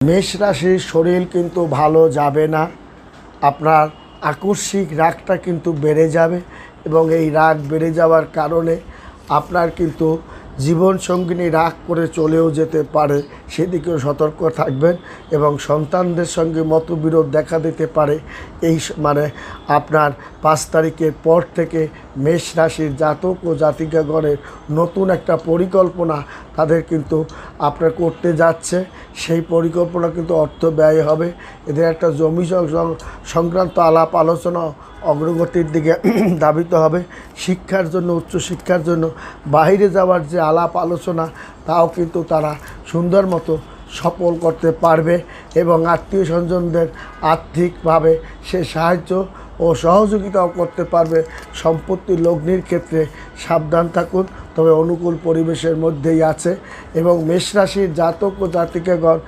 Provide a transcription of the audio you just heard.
মেষ রাশির শরীর কিন্তু ভালো যাবে না। আপনার আকস্মিক রাগটা কিন্তু বেড়ে যাবে এবং এই রাগ বেড়ে যাওয়ার কারণে আপনার কিন্তু জীবনসঙ্গিনী রাগ করে চলেও যেতে পারে, সেদিকেও সতর্ক থাকবেন। এবং সন্তানদের সঙ্গে মতবিরোধ দেখা দিতে পারে। মানে আপনার 5 তারিখের পর থেকে মেষ রাশির জাতক ও জাতিকাগণের নতুন একটা পরিকল্পনা তাদের কিন্তু আপনার করতে যাচ্ছে। সেই পরিকল্পনা কিন্তু অর্থ ব্যয় হবে। এদের একটা জমি সংক্রান্ত আলাপ আলোচনা অগ্রগতির দিকে ধাবিত হবে। শিক্ষার জন্য, উচ্চশিক্ষার জন্য বাইরে যাওয়ার যে আলাপ আলোচনা, তাও কিন্তু তারা সুন্দর মতো সফল করতে পারবে এবং আত্মীয় স্বজনদের আর্থিকভাবে সে সাহায্য ও সহযোগিতাও করতে পারবে। সম্পত্তি লগ্নির ক্ষেত্রে সাবধান থাকুন, তবে অনুকূল পরিবেশের মধ্যেই আছে। এবং মেষ রাশির জাতক ও জাতিকাগণ